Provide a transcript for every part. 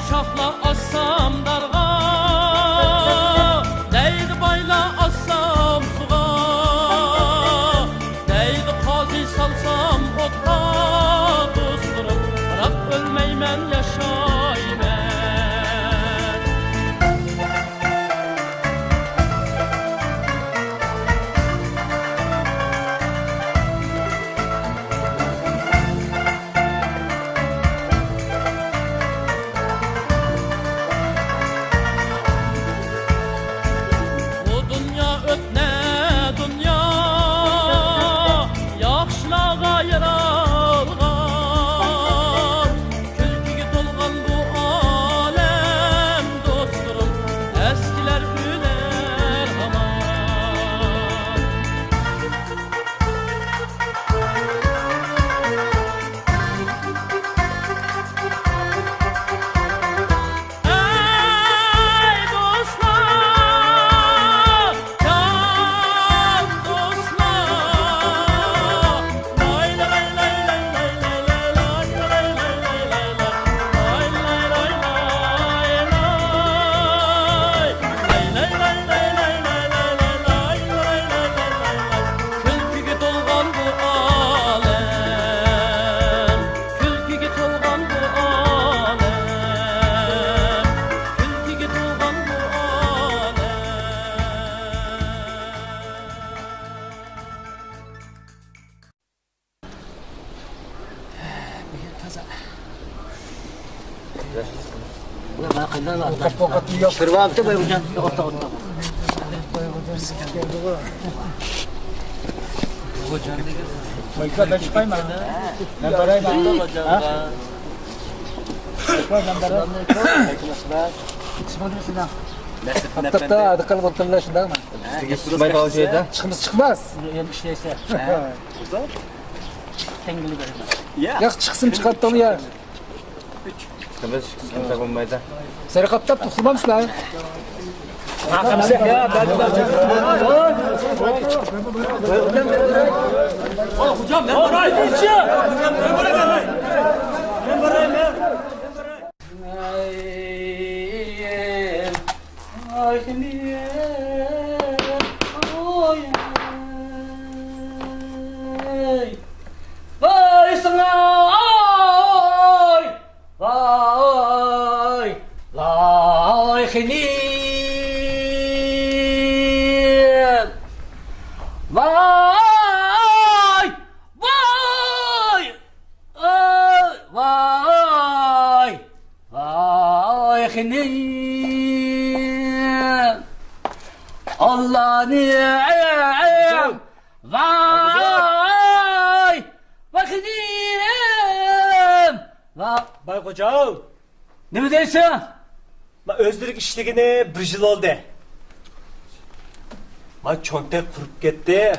Quchaqla assam darğa, deydi bayla assam suğa, deydi qazi salsam otqa, dostlarım, bırak ölmeymen yaşaymen. Kırvaptı bay hocam. Baiklah, dah cepat mana? Nampak dah, Semua senang. Hatta adakal vaktimler şundan mı? Çıkmay kalacağız. Çıkmaz. Yani işleyse. Tengili verilmez. Ya çıksın çıkarttım ya. Çıkmaz kimse olmaydı. Seni kaptap tutulmamış lan. Ya ben Hocam ben burayı geçiyorum. Ben burayı ben burayı vay sana ay vay vay khini vay vay vay vay khini Allah ni'am vay vakidiyem Bay hocam, ne mi dersin? özlük işligine bir yıl oldu. Çontek kurup gitti.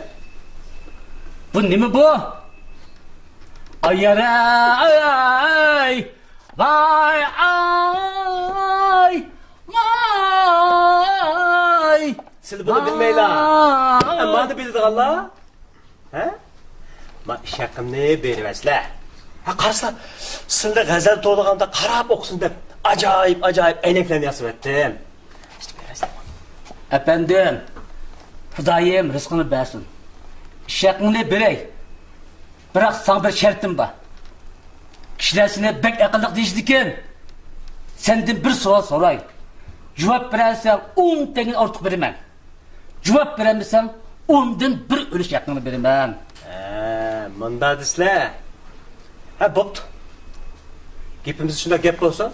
Bu ne mi bu? Ayara ay vay ay vay Siz bunu bilmeyle. Ama da bildik Allah. He? Şakım ne vermezler. Ha karşılar, sılda gazel toğlağında karab okusun dep acayip eyneklerini yasım ettim. İşte vermezler. Efendim, Hudayım rızkını versin. İşakını birey. Bırak sana bir şertim var. Kişilersine bek akıllık deyişdikken senden bir soru sorayım. Cevap verersen 10 tane artık veremem. Cevap veremezsen 10'dan bir ölüş yakını veremem. Mında disle. Ha boptu. Gepimiz şunda gep olsa.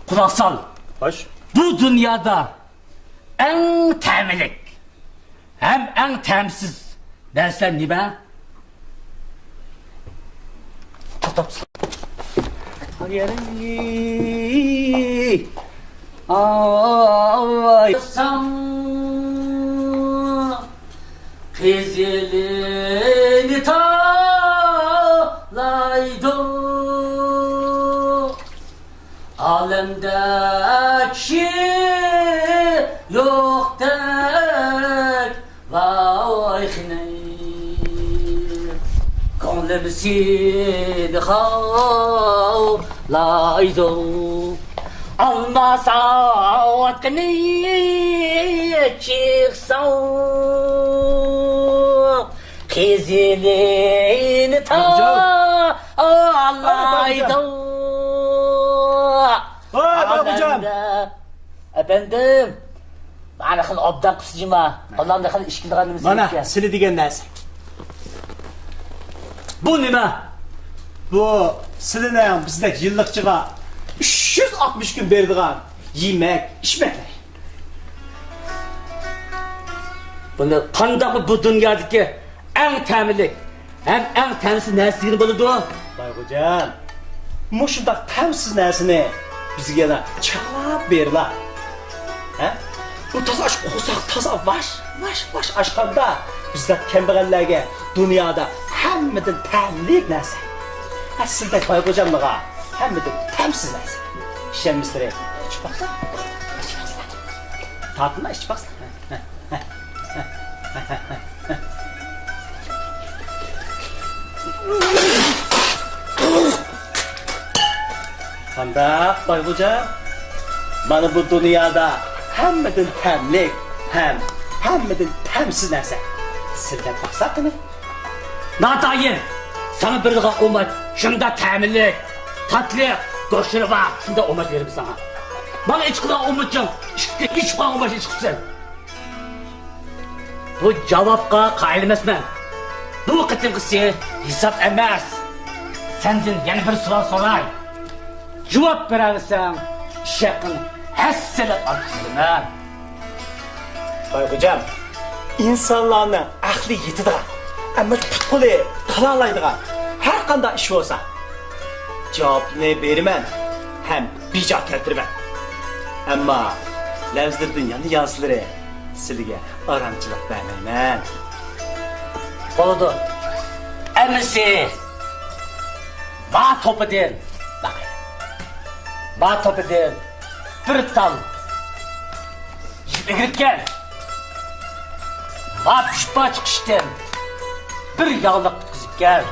Kurasal. Hoş. Bu dünyada en temilik hem en temsiz dersen ne be? Tutapsın. Ay kızılını talaydı alemde kişi yok tek vay hine gönlümüzü havlaydı Almasa otqini çıksa Kizilini ta alaydı. Bak hocam. Efendim. Bana xil obdan qısıcıma. Allah'ım da xil işkilganımız Mana sili degan narsa. Bu nima? Bu silining bizdek yillikchiga 360 kun beradigan yemek, içmekler. Bunu qandaq bu dünyadaki en təmizlik hem en təmizsiz nəsligini bo'ladi. Bay hocam, mushundaq tamsiz narsani bizga yana chaqlab berlar. Ha? Bu toza qo'saq toza vash ashqanda bizlar kambag'allarga dunyoda hammadan ta'mlik narsa. Aslida bay hocamga hammadan tamsiz narsa. İşemizdir. İçip baksana. Tatlıma içip baksana. Qandaq bay hocam? Mana bu dunyoda hammadan ta'mlik ham hammadan tamsiz narsa. Sizlar maqsadimi? Natayim, sana bir daha umut, şunda təmizlik, tatlı, go'shti var, şunda umut verib sana. Bana iç qılan umutcum, iç qılan umut iç qıpsın. Bu cevapqa qayil emasman. Bu qitimqisi hesap emas. Senden yana bir so'ral so'ray. Cevap berarsan, ishaqin hassalat orqasidan. Bay hocam, insonlarning aqli yetadigan, ammo qo'li qilolaydigan har qanday ish bo'lsa, javobni beraman ham bijod keltiraman. Ammo lafzlardan yana yozlari sizga aramchilik bermayman. Bo'ladi. Amisi ba to'pidan. Bak. Ba to'pidan bir tal yigirtgan. Va pishpa chiqishdan bir yog'liq qizib kel.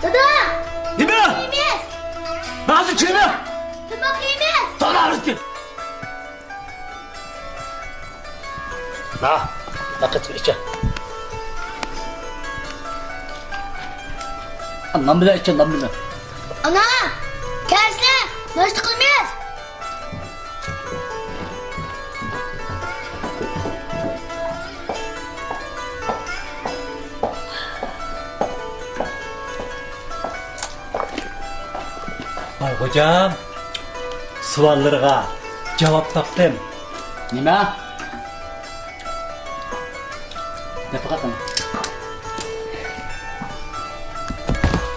Dada! Nima? Emas! Ba'zi chimi? Tomoq emas! To'g'ri. Na, vaqt icha. Anam bilan icha, anam bilan. Ana! Kelsa, noshta qilmaymiz. Bay hocam, savollarga javob topdim. Nima? Ne faqat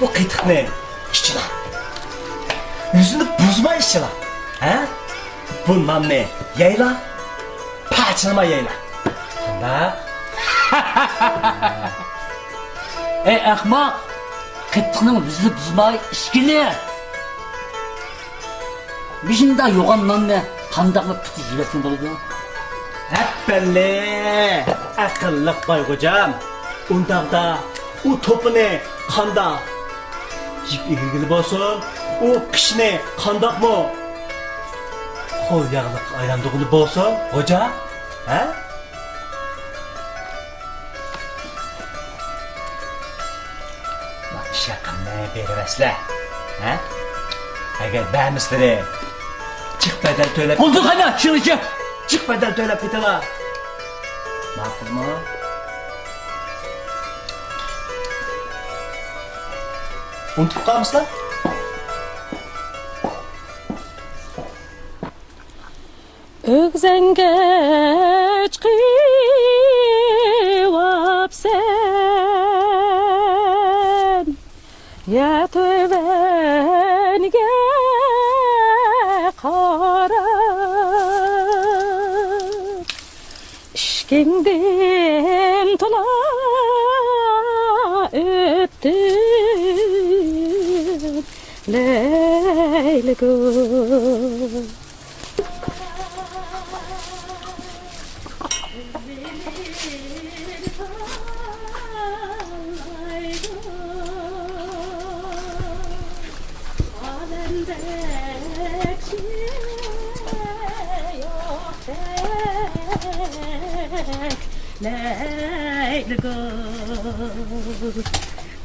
Bu qitiqni ishchilar. Yuzini buzmay ishchilar. Ha? Bu nonni yeyla, pachinma yeyla. Qanda? Ey ahmoq! Qittiqning yuzini buzmay ishkili. Bizimda yo'g'on nonni qandaqmi piti yeyotgan bo'ladi? Heppenli, akıllık bay hocam. Undaqda o topunu qanda yiyip ilgili bolsun, o qishni qandaqmı qo'l yağlıq aylandığını bolsun, hoca? Ha? Bak şaqamni beribaslar. Ha? Agar bamisleri çık bedel to'lab. Bo'ldi qana, shuncha. Çık bedel to'lab ketalar. Ma'qulmi? Unutib qolmisizlar? O'g'zangga chiqibsan ya tövanga qarab ishkingdan to'la o'tdim Leyligul. Leyli gül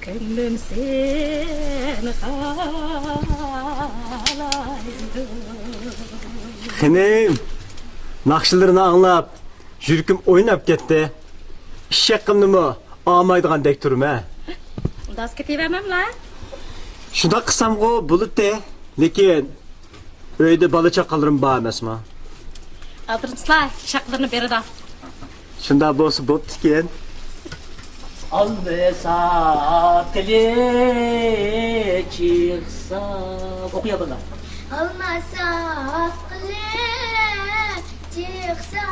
Gönlüm seni halaydı Xenim, naqşlarını anlap, yürküm oynap ketdi. İşşaqimni mı almaydigandek turum ha. Das ketivermem lan Şunda qısam go bulutde, lekin öyde bala chaqalarim bar emasmi? Aldırınslar şaklarını beri da Şunda bo'lsa bo'pti ekan. Almasa tili çıksa okuya bana. Olmasa aklı çıksa.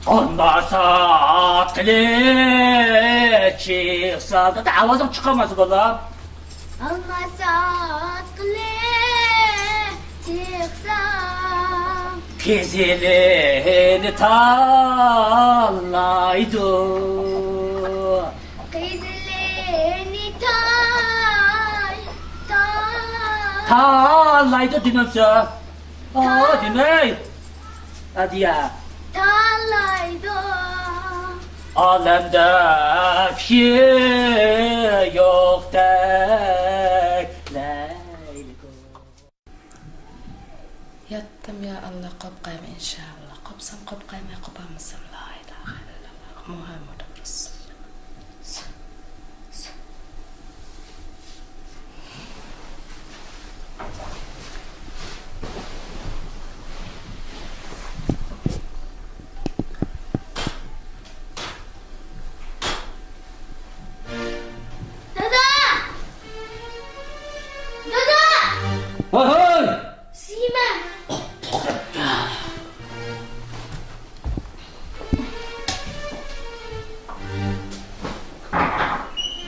Almasa tili çıksa da avazım çıkamaz bana. Olmasa aklı çıksa. Kizilini tallaydı. Kızılını tay. Tallaydı dememse. Demey. Hadi ya. Tallaydı. Alemde bir şey yok tek Leyli gül. Yattım ya Allah kopkayma inşallah. Kopsam kopkaymay kopamısın. La ilahe illallah. Muhammed Resul. Dada! Dada! Hey! Sime!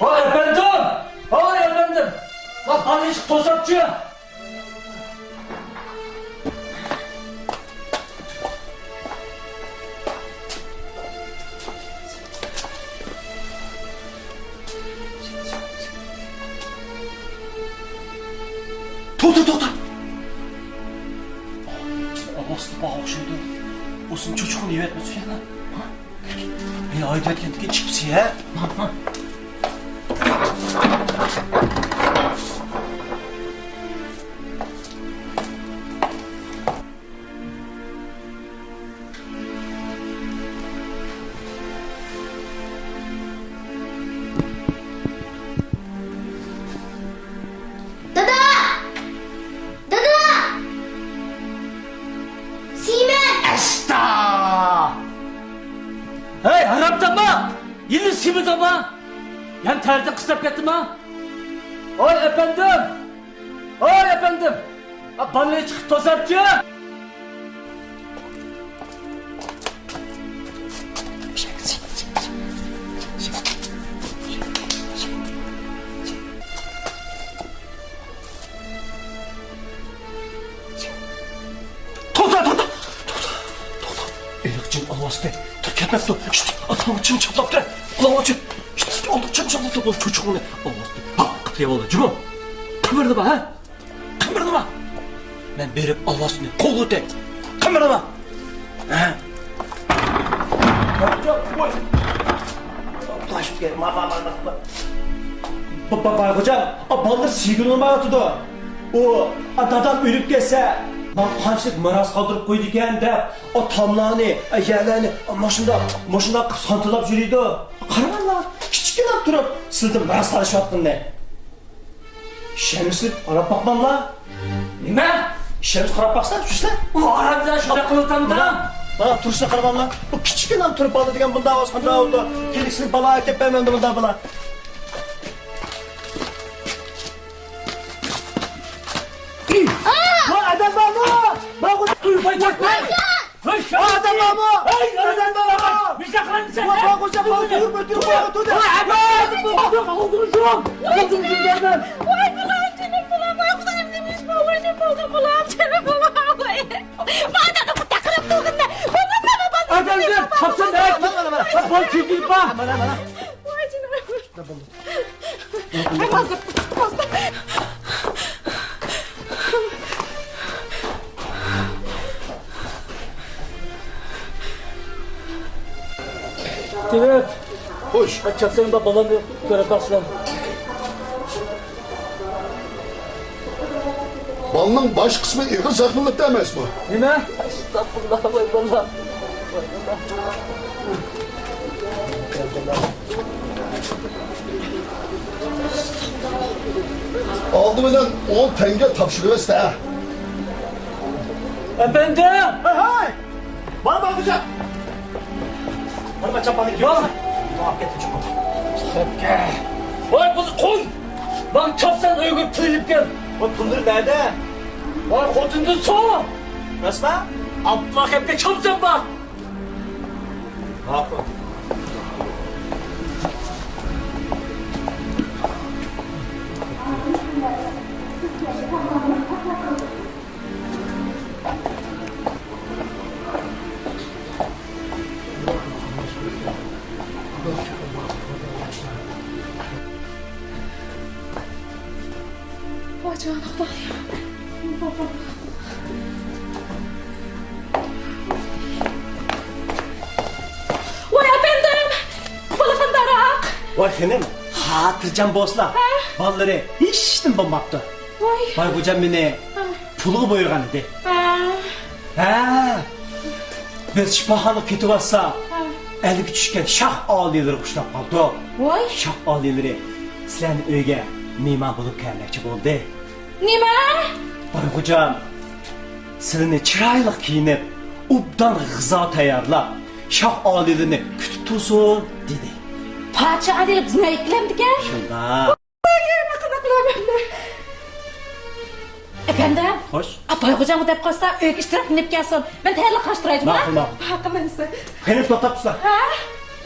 Hay efendim! Hay efendim! Lan bana hiç tosapçı! To'xta. Avazı bağa oxşaydı. O'zim cho'chqani yevatmasa yana. Meni aytayotgandan chiqibsiz ha? Dada! Dada! Sime! Esta! Hey haraptama! Yine simidama! Yan terde kısap getirme! Oy efendim! Oy efendim! Bana hiç tosapçı! To'xta. Eliqjin ovozda ketmabdi. Atam chim chaplabdi. Quloq ochib. Oldi chim chaplabdi bu cho'chqani ovozda. Ha, qilib oldi. Jumon. Qimirdi ha? Qimirdi. Men berib ovozini qo'lga qimirdi. Ha? Voy. Taşıp gel. Baba hocam, baldır sigir olmayotdi. O dadam ölüp gelse, ben qanchalik miras qoldirib qo'ydi ekan deb, o tomlarni, yerlarni mashina santilab yuriydi. Qaranglar, kichkina turib, sizdan miras olishyaptindi. Ishimsiz qarab boqmamlar. Nima? Ishimiz qarab boqsan, shuslar. O aramda shunday qilatamda. Bana tursa qarabamlar. Bu kichkina turib oldi degan bunda ovoz qanday oldu? Keliksiz bala aytib bermamdi bunda bala. Adam baba! Bak adam baba! Adam baba! Bir şey kalın sen. Bak hocam bak yürüme dur. Öldüreceğim ben. Vay bulam canım bulam Allah'ım demiş babacım buldum bulam canım bulam Madem bu takırıp doğunda baba Efendim, kapsın da. Bol çekil bak. Vay canım Ay fazla Evet. Hoş. Çapsayın da babamı göre baksın. Balının baş kısmı ilgi saklılıkta emez mi? Nime? Estağfurullah vay valla. Aldı bilen 10 tenge tapşırıyoruz da. Efendim? Hay! Bana bak hocam. Bana çapanı giyiyorsun. Muhabbet çapanı. Vay bunu koy. Bak çapsan uygun tüylüp gel. O pındır nerede? Vay kodundu soğuk. Nasıl be? Abdullah hep de çapsan bak. Haklı. Vay canına bak ya. Baba. Vay efendim. Balıkın darak. Vay hanım. Hatırcan bosla. Balları hiç mi bakmaktı. Vay. Vay hocam beni pulu buyurgan idi. Ha. Ha. Biz şifahalı kötü varsa eli küçükken şah ağlıyorlar kuşlap kaldı. Vay. Şah ağlıyorları sizlerin öyge mimar bulup gelmekçi oldu. Nime? Vay hocam, seni çıraylık giyinip, ubdan gıza tayarla, şah ağlılığını kütüp tutsun, dedi. Paça Ali bizimle eklemdi ki. Şunda. Efendim? Hoş. Apay hocamı dep koysa öykü iştirak nip gelsin. Ben teyirli kaçtıraydım ha? Makul, makul. Hakkım enisi. Henüz nokta Ha?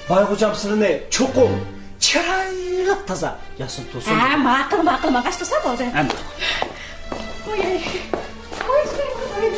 Vay hocam seni çok o, çıraylık taza, yasın tutsun. Ha, makul makul. Ben kaçtırsam oldu. Hem Oy. Oy. Oy.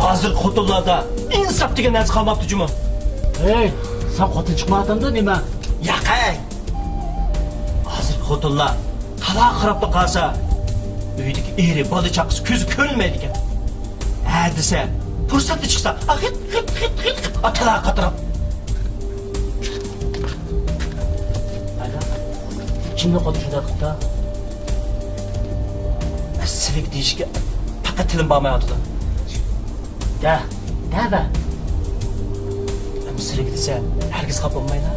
Hazır xotinlarda insof degan narsa qolmabdi juma. Hey, sen xotin chiqmadingda nima? Yaqay. Hazır xotinlar tala qarab qolsa, uydagi eri, bola chaqasi ko'zi ko'rinmaydi ekan. Ha desa, fursatni chiqsa, hit atala qatirab. Kimni xotin shunday qildi? Silik deyishga faqat tilim bormayotdi. Da be. Silik desa, hargiz xafa bo'lmaylar.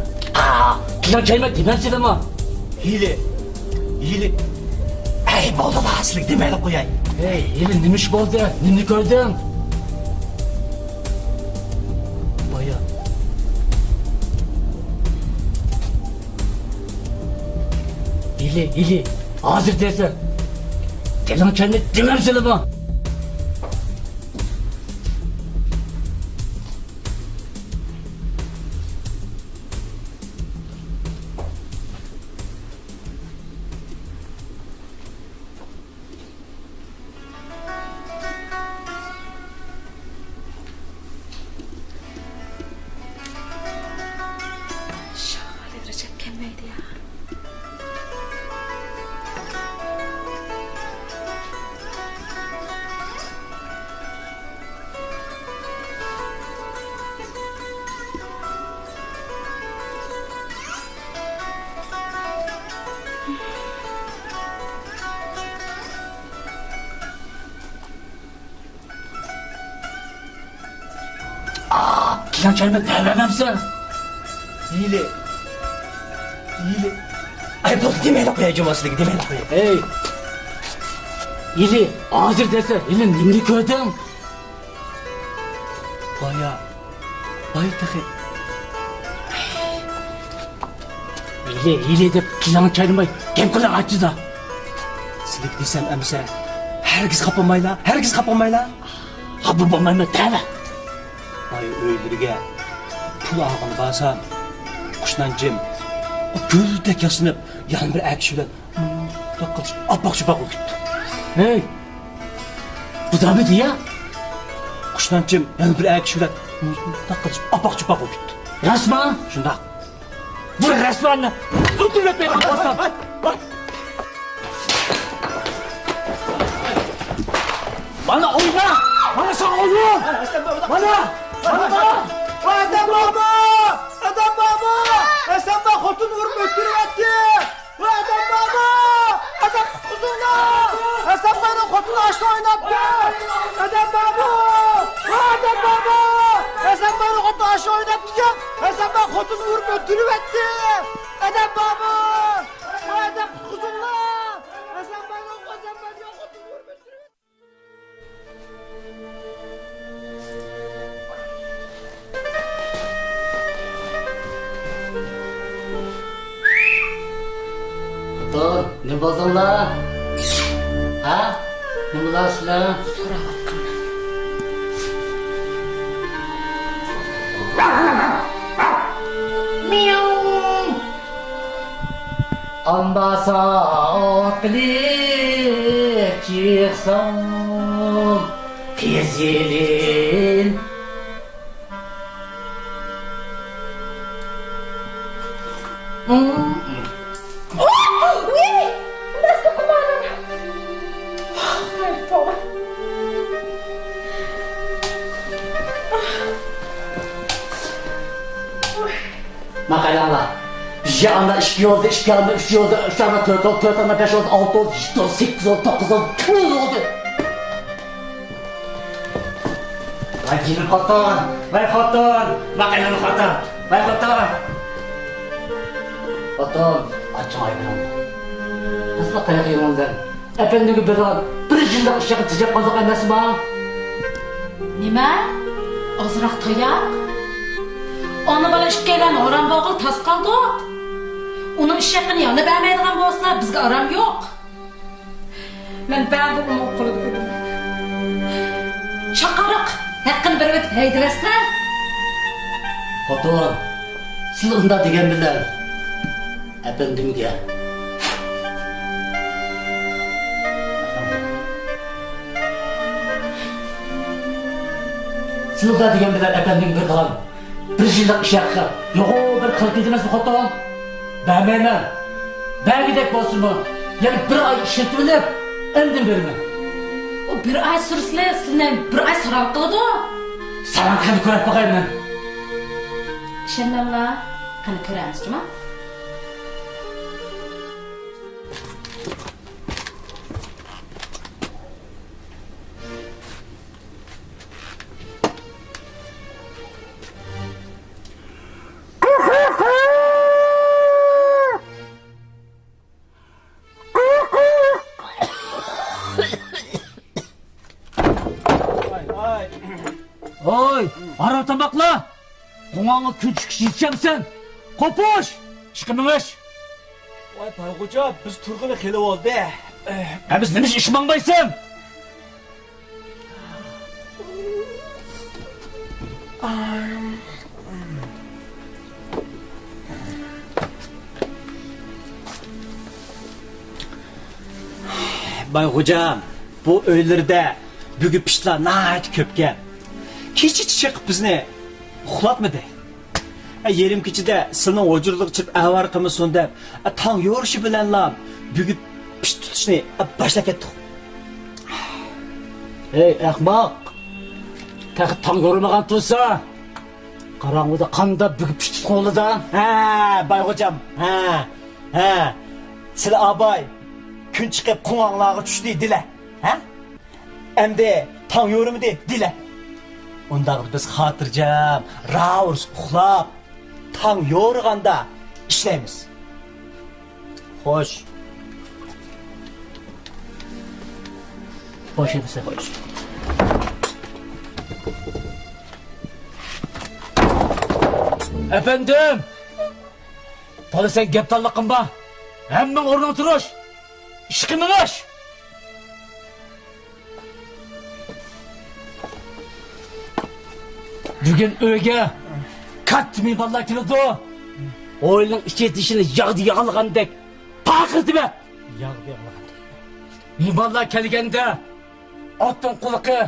Kilan kelma demasizmi? Hili. Ey bo'ldi aslik demayli qo'yay. Hey, yili nima ish bo'ldi? Nimni ko'rding? Boya. Yili. Hozir desa. Kilan kelma demasizmi? Şahane Recep kelmeydi ya. Kilan kelma demasizmi? Hili. Ay bo'ldi demayli qo'yay jumasiligi demayli qo'yay. Hey. Yili, hozir desa, yili nimni ko'rding? Boya taxi. Yili deb kilan kelmay, gap qila aytdi-da. Silik desam amsa, hargiz xafa bo'lmaylar. Xabar bo'lmayman dema. Boy o'ylariga pul olgan bo'lsa, qushnancim guldek yasinib, yana bir akşilar to'qqilish oppoq-chupoq bo'lib ketdi. Hey. Bu da mı diye? Qushnancim yana bir akşilar to'qqilish oppoq-chupoq bo'lib ketdi. Resmen. Shundoq. Bu resmenni o'tirib qo'ysam. Bana oyna! Bana sen oyna! Bana! Adam baba! Sen bak hotun vurup öttürüvetti! Adam baba! Adam kuzuna! Sen bana hotunu aşağı oynattı! Adam baba! Sen bana hotunu aşağı oynattı ya! Sen bak hotunu vurup öttürüvetti! Adam baba! Adam kuzuna! Sen bana hotunu vurup öttürüvetti! Dur, ne buldun lan? Ha? Ne bulasın lan? Sonra hakkım. Ambasa otli çıksam Kizilin Makalala. Ya ana 2 oldu, 2 ana 3 oldu, 3 ana 4 oldu, 4 ana 5 oldu, 6 oldu, 7 oldu, 8 oldu, 9 oldu, 10 oldu. Vay gelin hatun, makalala hatun, vay hatun. Hatun, acayip oldu. Nasıl kayak yolundan? Efendim bir yılda ışığı tecep kazak emesi bana. Nima? Ozroq to'yaq? Ona bola ishga kelgan oram bo'g'il tas qoldik. Uning ish haqini yana bermaydigan bo'lsa, bizga oram yo'q. Men ba'zi uni qo'lida edim. Chaqariq, haqqini berib haydasizlar. Hatun, siz unda degan bilan efendimga Sılda degan bilan efendim berdigan bir yillik ish haqi yo'g'u bir 40 yil emas bu xotin. Bermayman. Bergidek bo'lsinmi? Yana bir oy ishlatib olib, endi berman. O bir ay sürsüle sizden bir ay saran kıldı. Salam qilib ko'rib boqayman. Şendanla kanı köremiz cuma. Oy, ara tamakla. Qo'ng'ong'i kun chiqish yetishamisan. Qo'push. Chiqimish. Voy Parg'ucha, biz turg'ini kelib oldi. Biz nima ish mangmaysan? Bayxo'jam, bu uylarda bugun pishlar nayt ko'pkan. Kecha chiqib bizni uxlatmadi. Yerim kechida sizning o'jurliq chirib avar qilmasin deb, tong yo'rishi bilanlam bugun pish tutishni boshlab ketdik. Ey ahmoq. Tong yo'rmagan tursa, qarong'ida qanda bugib pish tutqolida. Ha, Bayxo'jam, ha. Sizlar abay kun chiqib qo'ng'onglarga tushdi dile. Ha? Endi tong yo'rimidi dile. Undaq biz xotirjam, raurs uxlab, tong yo'rganda ishlaymiz. Xo'sh. Boş elbise koy. Efendim. Tabii sen geptallıkın ba. Hemen oradan oturuş. İşkimimiş. Bugün öge kat mimarlar kilidi. Oyunun içi dişini yağdı yağlıgandek. Pakırdı be. Yağdı yağlıgandek. Mimarlar kelgende otun kuluqi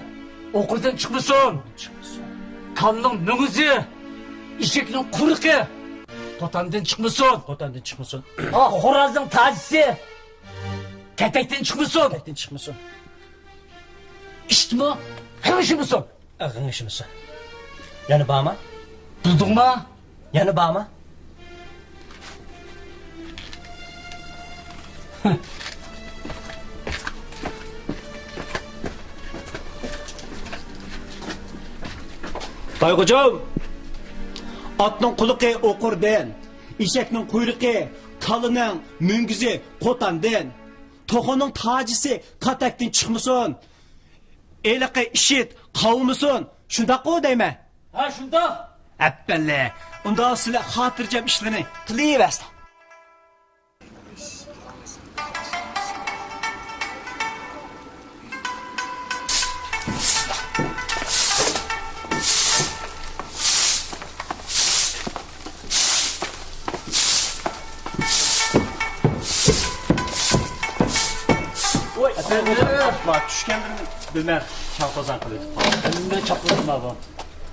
okurdan çıkmasın. Kanның müngüzü, işeknin kuruqi totandan çıkmasın. Horazның tacisi ketekten çıkmasın. İşitmi? Hıngışımısın? Hıngışımısın. Yani bağma? Buldun mu? Yani bağma? Bayxo'jam, otning quluqi o'qirdan, eshakning quyruqi kalining mungizi qo'tandan, to'xoning tajisi katakdan chiqmasin. Eliqi ishit qavmasin. Shundaq-ku deyman. Ha, shundaq. Appalle. Unda sizlar xotirjam ishlarni qilaverasizlar. Bak tushganini bilmay chalqozan qilib. Ben çapladım abi.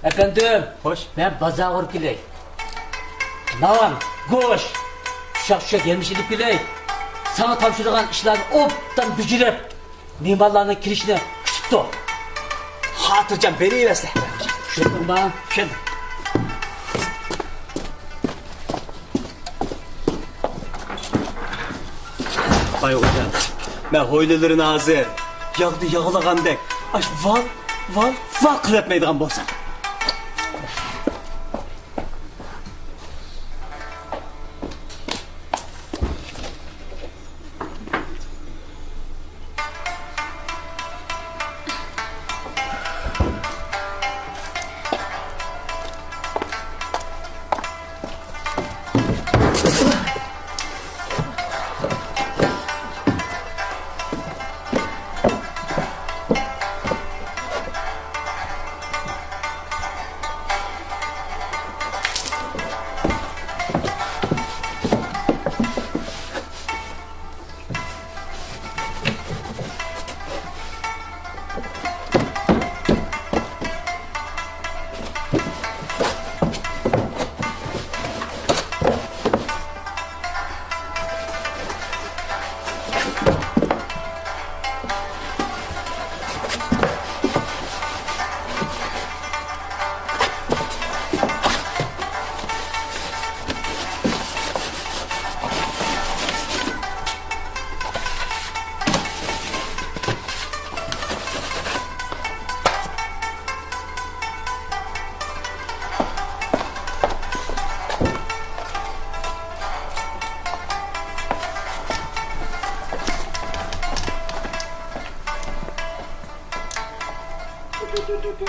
Efendim. Hoş. Ben bazağa vurup giley. Nalan, goş. Şak gelmiş edip giley. Sana tavşırılan işlerini optan bücürüp mimarlarının kirişine küçüktü. Xotirjam beraverasizlar. Şöyle bana. Tushundim. Bayxo'jam, men ho'ylalarini hozir yog'di yog'lagandek, ash val qilatmaydigan bo'lsa. Hey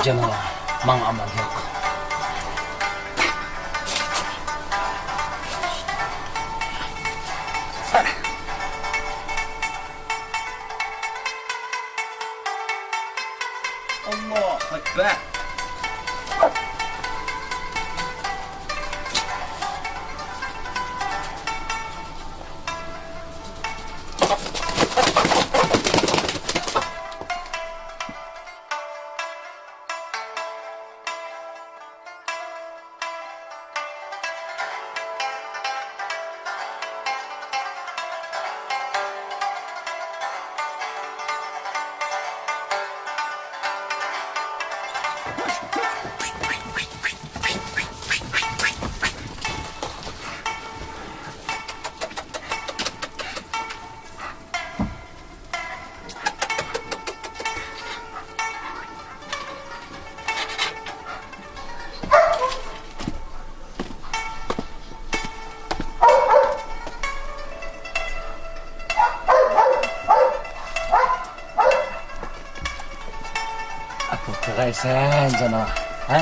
canavar, bana aman yok. Allah Ekber. Kıray sen canavar, ha?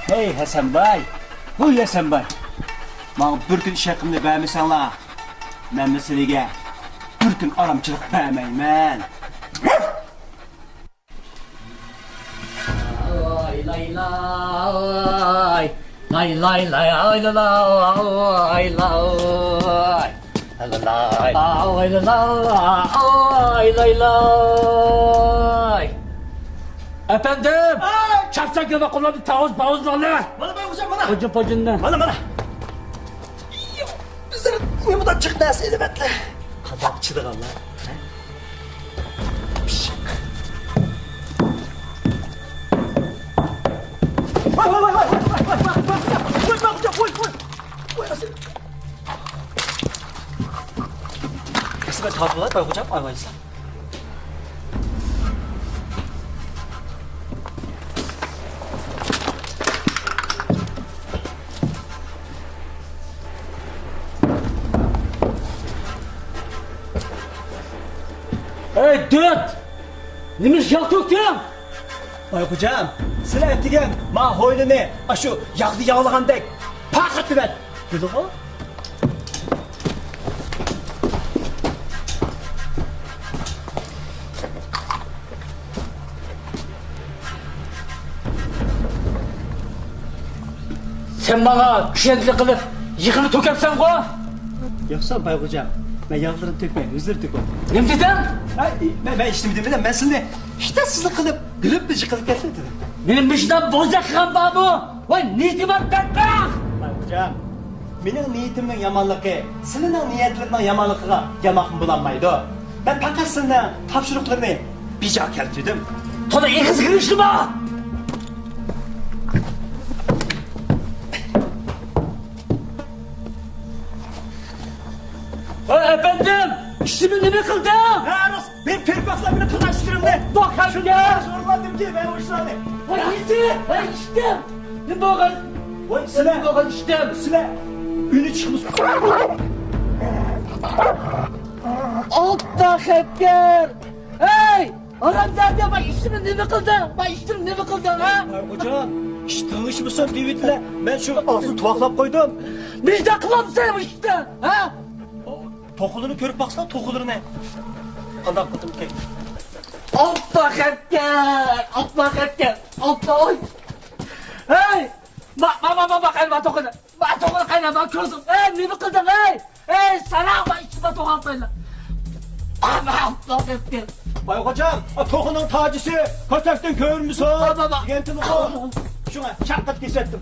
Hey Hasan Bay. Huy Hasan Bay. Bana bir gün iş hakkında beğenmişsenler. Ben meseleye bir gün aramçılık beğenmeyim. Lay lay lay. Lay lay lay lay lay lay lay. Lay lay lay. Efendim? Çapsak gibi kullandı tavuz bağızlarla. Bana bak hocam bana. Hocam hocam. Bana. Bizler niye buradan çıktı eseydi betle? Kadakçıdır Allah. Pişik. Vay. Vay hocam vay. Vay nasıl? Nasıl ben tartılar vay hocam ay sen. Hey dört! Nimiş yağ töktün? Vay hocam, sıra ettiğim ma hoylunu aşu yağlı yağlagandek pak attı ben. Dedi o? Sen bana küşenlik kılıp yıkını tökersen ko? Yoksa Bay hocam, ben yağlarını tökmeyeyim, hızır tök o. Ne dedin? Ben içtim dedim, ben şimdi iştahsızlık kılıp gülüp bir çıkılıp getirdim. Benim başımdan bozak kan bu. Vay niyetim var ben bak. Bay hocam, benim niyetimden yamanlığı, senin niyetlerinden yamanlığı yamakım bulanmaydı. Ben pakasından tapşırıklarını bir cak keltirdim. Toda iyi kız kırıştı mı? Efendim, işimi ne kıldım? Ha Ros, ben perpaslarını kılaştırım de. Bak hadi ya. Zorladım ki ben hoşlandım. Vay gitti, vay içtim. Ne bakın? Vay sıra. Ne bakın içtim. Sıra. Ünü çıkmış. Allah ekber. Hey! Aramzade bak işimi ne kıldın? Bak işimi ne kıldın ha? Ay hocam, tığış mısın divitle? Ben şu ağzını tuvaklap koydum. Bir de kılamsın işte, ha? Tokulunu körüp baksana tokulunu ne? Adam kıtım ki. Allah ekber! Allah ekber! Allah oy! Hey! Bak elma tokunu. Bak tokunu kayna bak közüm. Hey ne kıldın hey? Hey sana bak içime tokantayla. Allah ekber! Bay hocam, tokunun tacısı, kötekten köğür müsün? Baba. Gentimi koy. Şuna şakkat kesettim.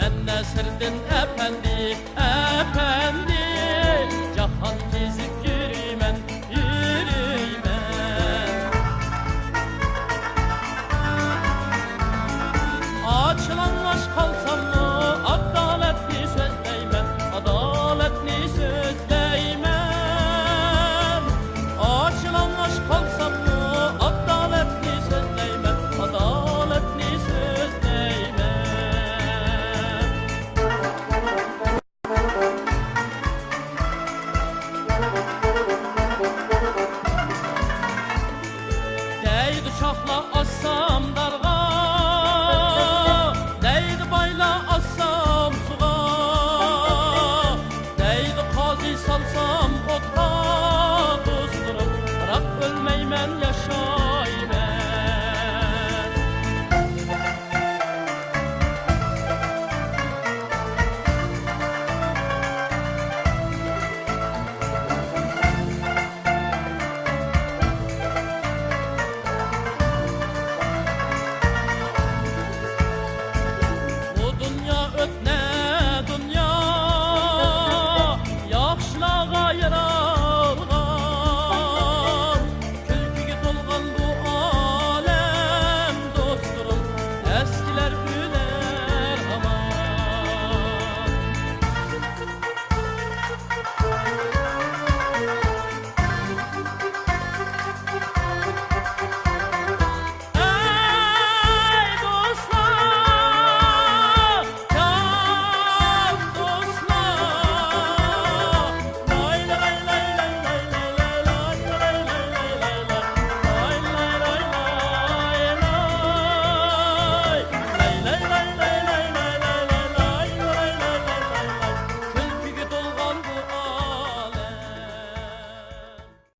Ben Nesreddin efendi, efendi, Cahan bizi